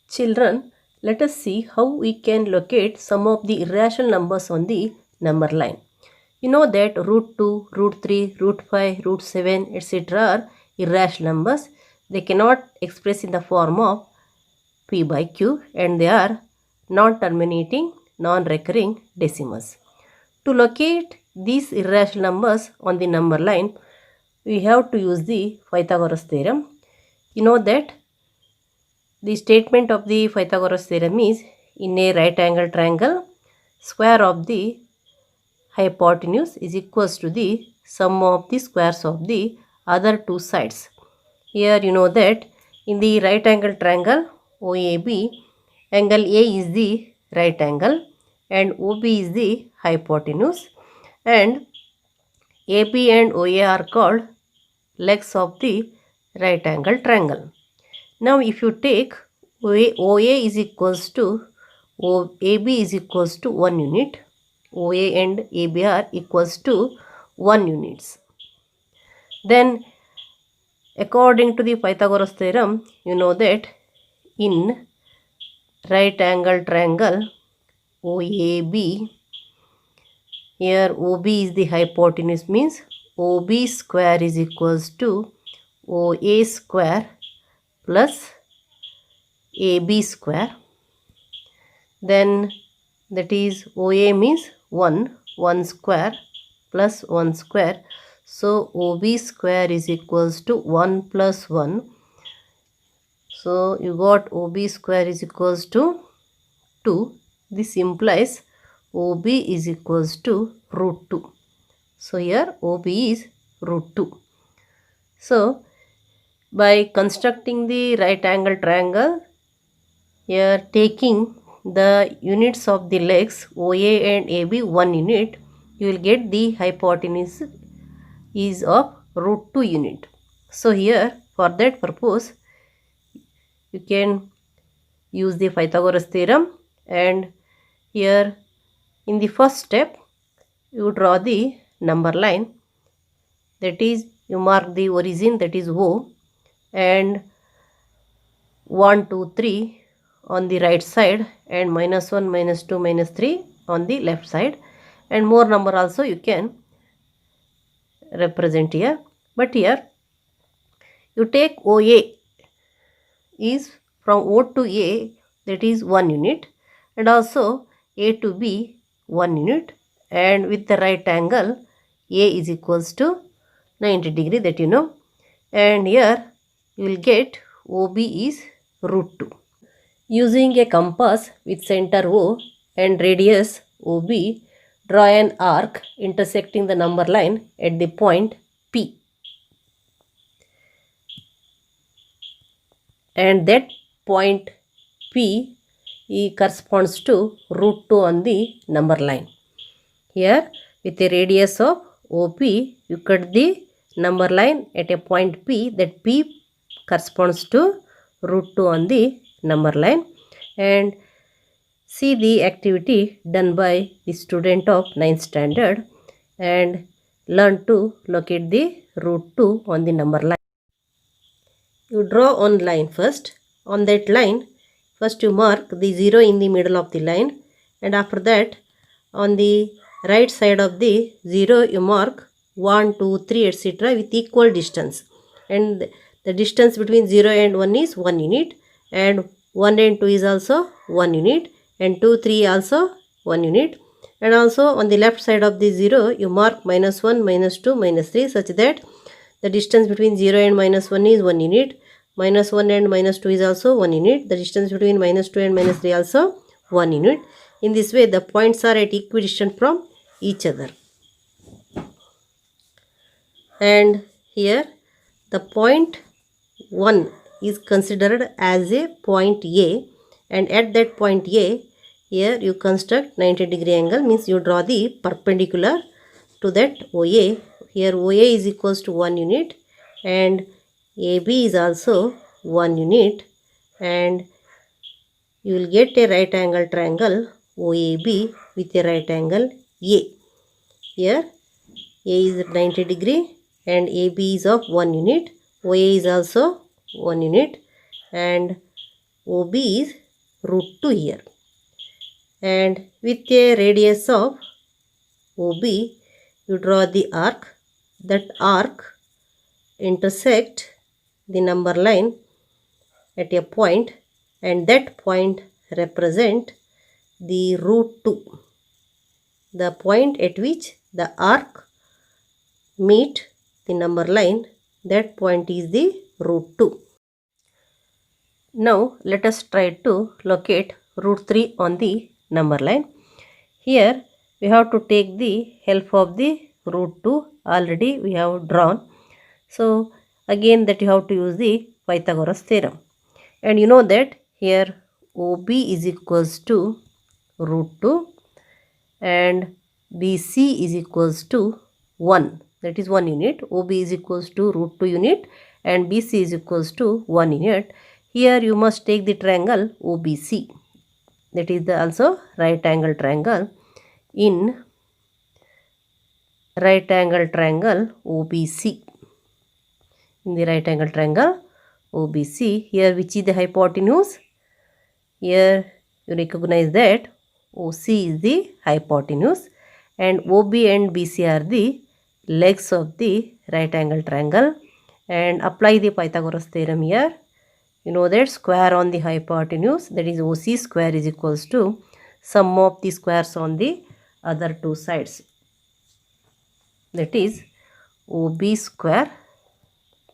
Children, let us see how we can locate some of the irrational numbers on the number line. You know that root 2, root 3, root 5, root 7, etc. are irrational numbers. They cannot express in the form of p by q and they are non-terminating, non-recurring decimals. To locate these irrational numbers on the number line, we have to use the Pythagoras theorem. You know that the statement of the Pythagoras theorem is, in a right angle triangle, square of the hypotenuse is equals to the sum of the squares of the other two sides. Here you know that in the right angle triangle OAB, angle A is the right angle and OB is the hypotenuse, and AB and OA are called legs of the right angle triangle. Now if you take OA is equals to AB is equals to 1 unit, OA and AB are equals to 1 units. Then according to the Pythagoras theorem, you know that in right angle triangle OAB, here OB is the hypotenuse, means OB square is equals to OA square plus AB square. Then that is OA means 1 square plus 1 square. So OB square is equals to 1 plus 1. So you got OB square is equals to 2. This implies OB is equals to root 2. So here OB is root 2. So by constructing the right angle triangle, here taking the units of the legs OA and AB 1 unit, you will get the hypotenuse is of root 2 unit. So here for that purpose you can use the Pythagoras theorem, and here in the first step you draw the number line, that is you mark the origin, that is O, and 1, 2, 3 on the right side and minus 1, minus 2, minus 3 on the left side, and more number also you can represent here. But here you take OA is from O to A, that is 1 unit, and also A to B 1 unit, and with the right angle A is equals to 90 degree, that you know, and here you will get OB is root 2. Using a compass with center O and radius OB, draw an arc intersecting the number line at the point P, and that point P corresponds to root 2 on the number line. Here with a radius of OP, you cut the number line at a point P, that P corresponds to root 2 on the number line, and see the activity done by the student of 9th standard and learn to locate the root 2 on the number line. You draw one line first. On that line, first you mark the 0 in the middle of the line, and after that on the right side of the 0 you mark 1, 2, 3 etc. with equal distance, and the distance between 0 and 1 is 1 unit, and 1 and 2 is also 1 unit, and 2, 3 also 1 unit, and also on the left side of the 0 you mark minus 1, minus 2, minus 3, such that the distance between 0 and minus 1 is 1 unit, minus 1 and minus 2 is also 1 unit, the distance between minus 2 and minus 3 also 1 unit. In this way the points are at equidistant from each other. And here the point 1 is considered as a point A, and at that point A, here you construct 90 degree angle, means you draw the perpendicular to that OA. Here OA is equals to 1 unit and AB is also 1 unit, and you will get a right angle triangle OAB with a right angle A. Here A is 90 degree and AB is of 1 unit, OA is also 1 unit, and OB is root 2 here. And with a radius of OB, you draw the arc. That arc intersect the number line at a point, and that point represent the root 2. The point at which the arc meet the number line, that point is the root 2. Now let us try to locate root 3 on the number line. Here we have to take the help of the root 2 already we have drawn. So again that you have to use the Pythagoras theorem. And you know that here OB is equals to root 2 and BC is equals to 1. That is 1 unit. OB is equals to root 2 unit and BC is equals to 1 unit. Here you must take the triangle OBC. That is the also right angle triangle. In right angle triangle OBC. In the right angle triangle OBC, here which is the hypotenuse? Here you recognize that OC is the hypotenuse and OB and BC are the legs of the right angle triangle. And apply the Pythagoras theorem here. You know that square on the hypotenuse, that is OC square, is equals to sum of the squares on the other two sides. That is OB square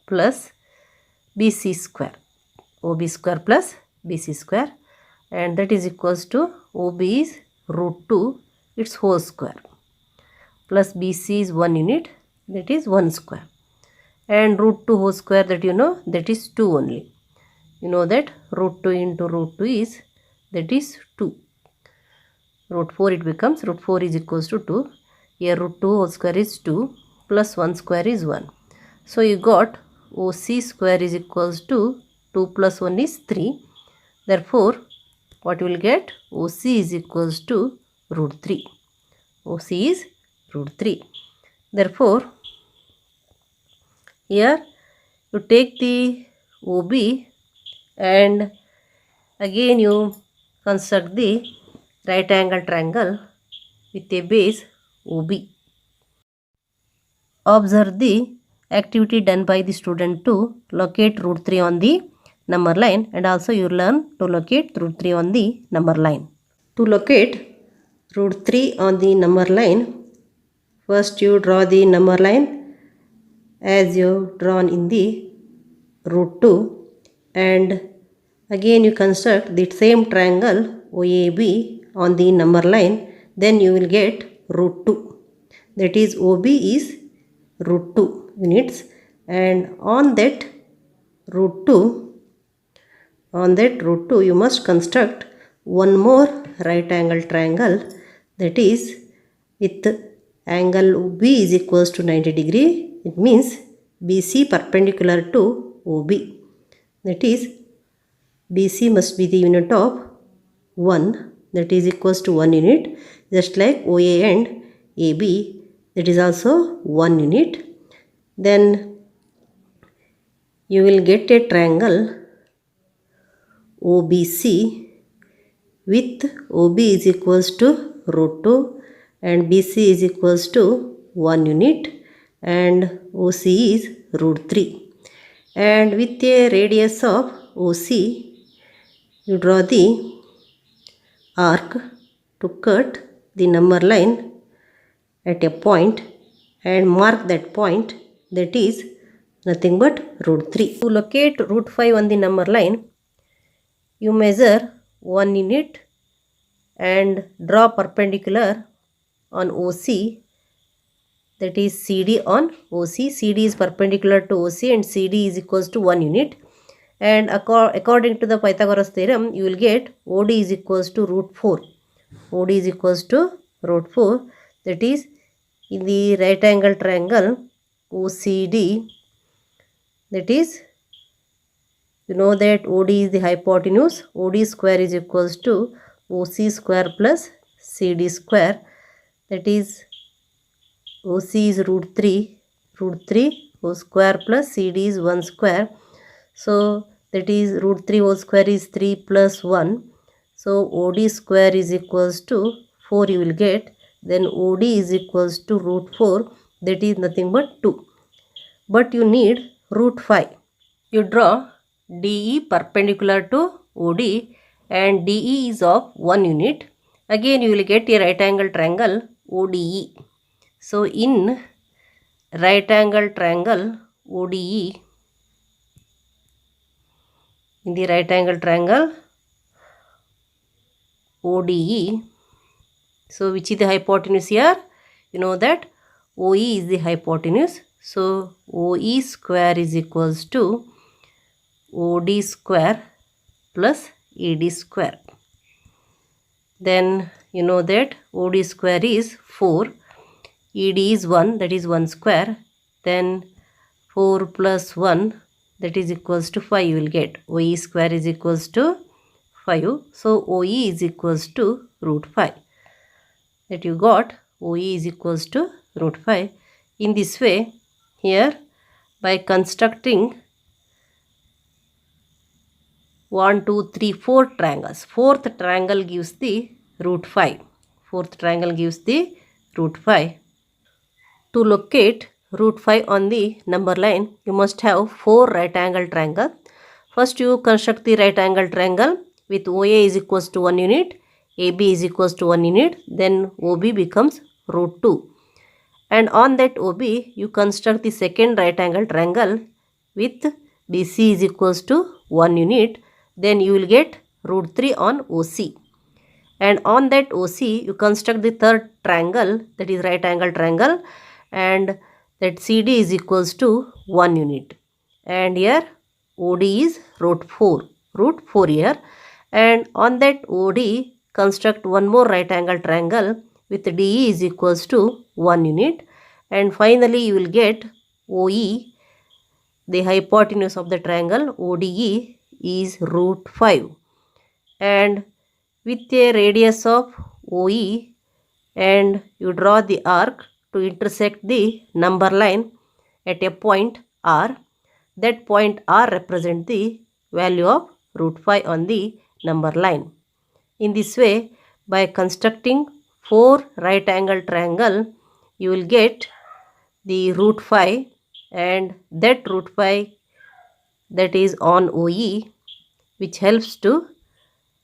plus BC square. OB square plus BC square, and that is equals to OB is root 2 its whole square plus BC is 1 unit, that is 1 square, and root 2 whole square, that you know, that is 2 only. You know that root 2 into root 2 is, that is 2. Root 4 it becomes, root 4 is equals to 2. Here root 2 whole square is 2 plus 1 square is 1. So you got OC square is equals to 2 plus 1 is 3. Therefore, what you will get? OC is equals to root 3. OC is root 3. Therefore, here you take the OB and again you construct the right angle triangle with a base OB. Observe the activity done by the student to locate root 3 on the number line, and also you learn to locate root 3 on the number line. To locate root 3 on the number line, first you draw the number line as you drawn in the root 2, and again you construct the same triangle OAB on the number line, then you will get root 2. That is OB is root 2 units, and on that root 2 you must construct one more right angle triangle, that is with angle B is equals to 90 degree. It means BC perpendicular to OB, that is BC must be the unit of 1, that is equals to 1 unit, just like OA and AB, that is also 1 unit. Then you will get a triangle OBC with OB is equals to root 2 and BC is equals to 1 unit and OC is root 3. And with a radius of OC, you draw the arc to cut the number line at a point and mark that point, that is nothing but root 3. To locate root 5 on the number line, you measure 1 unit and draw perpendicular on OC, that is CD on OC. CD is perpendicular to OC and CD is equals to 1 unit. And according to the Pythagoras theorem, you will get OD is equals to root 4. OD is equals to root 4, that is in the right angle triangle OCD, that is, you know that OD is the hypotenuse. OD square is equals to OC square plus CD square, that is OC is root 3 whole square plus CD is 1 square. So that is root 3 whole square is 3 plus 1. So OD square is equals to 4 you will get. Then OD is equals to root 4, that is nothing but 2. But you need root 5. You draw DE perpendicular to OD and DE is of 1 unit. Again you will get a right angle triangle ODE. So in right angle triangle ODE, in the right angle triangle ODE, so which is the hypotenuse here? You know that OE is the hypotenuse. So OE square is equals to OD square plus ED square. Then you know that OD square is 4, ED is 1, that is 1 square. Then 4 plus 1, that is equals to 5 you will get. OE square is equals to 5. So OE is equals to root 5. That you got OE is equals to root 5. In this way, here by constructing 1, 2, 3, 4 triangles, fourth triangle gives the root 5. Fourth triangle gives the root 5. To locate root 5 on the number line, you must have 4 right angle triangles. First you construct the right angle triangle with OA is equals to 1 unit, AB is equals to 1 unit, then OB becomes root 2. And on that OB, you construct the second right angle triangle with BC is equals to 1 unit, then you will get root 3 on OC. And on that OC, you construct the third triangle, that is right angle triangle, and that CD is equals to 1 unit. And here OD is root 4 here. And on that OD, construct one more right angle triangle with DE is equals to 1 unit. And finally, you will get OE, the hypotenuse of the triangle ODE is root 5. And with a radius of OE, and you draw the arc to intersect the number line at a point R. That point R represents the value of root 5 on the number line. In this way, by constructing 4 right angle triangle, you will get the root 5, and that root 5 that is on OE, which helps to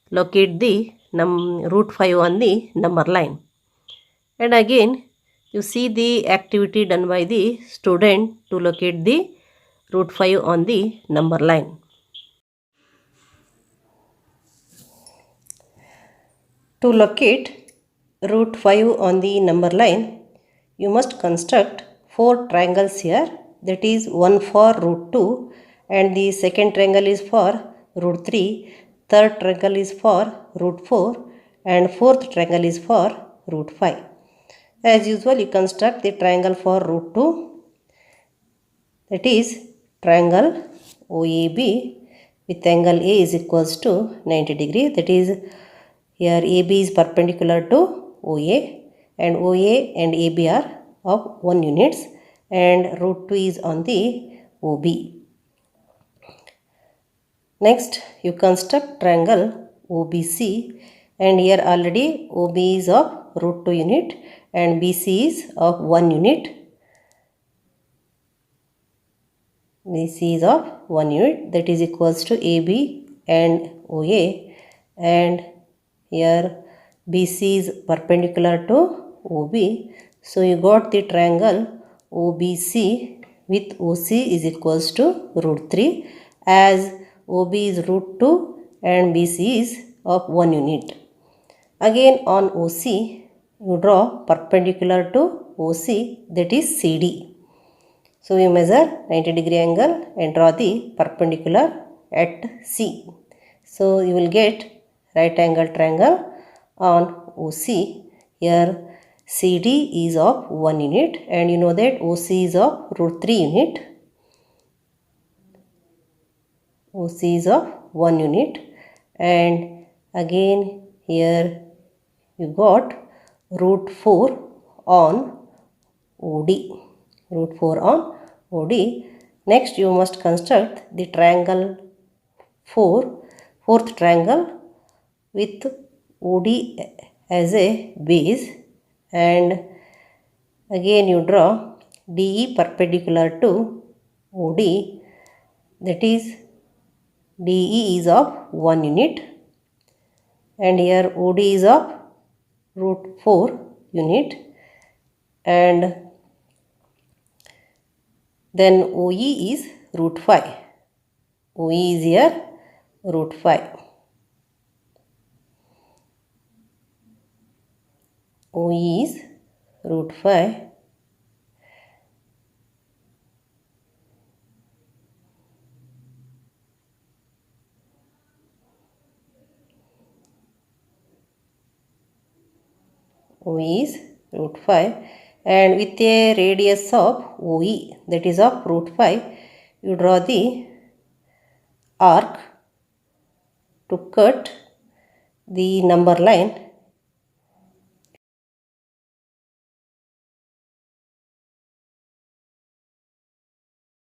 locate the root 5 on the number line. And again, you see the activity done by the student to locate the root 5 on the number line. To locate root 5 on the number line, you must construct 4 triangles here. That is one for root 2, and the second triangle is for root 3, third triangle is for root 4, and fourth triangle is for root 5. As usual, you construct the triangle for root 2, that is triangle OAB with angle A is equals to 90 degree. That is, here AB is perpendicular to OA, and OA and AB are of 1 units, and root 2 is on the OB. Next, you construct triangle OBC, and here already OB is of root 2 unit and BC is of 1 unit. BC is of 1 unit, that is equals to AB and OA, and here BC is perpendicular to OB. So you got the triangle OBC with OC is equals to root 3, as OB is root 2 and BC is of 1 unit. Again on OC, you draw perpendicular to OC, that is CD. So you measure 90 degree angle and draw the perpendicular at C. So you will get right angle triangle on OC. Here CD is of 1 unit, and you know that OC is of root 3 unit. OC is of 1 unit, and again here you got root 4 on OD. Root 4 on OD. Next you must construct the triangle fourth triangle with OD as a base, and again you draw DE perpendicular to OD, that is DE is of 1 unit and here OD is of root 4 unit, and then OE is root 5. OE is here root 5. OE is root 5. OE is root 5, and with a radius of OE, that is of root 5, you draw the arc to cut the number line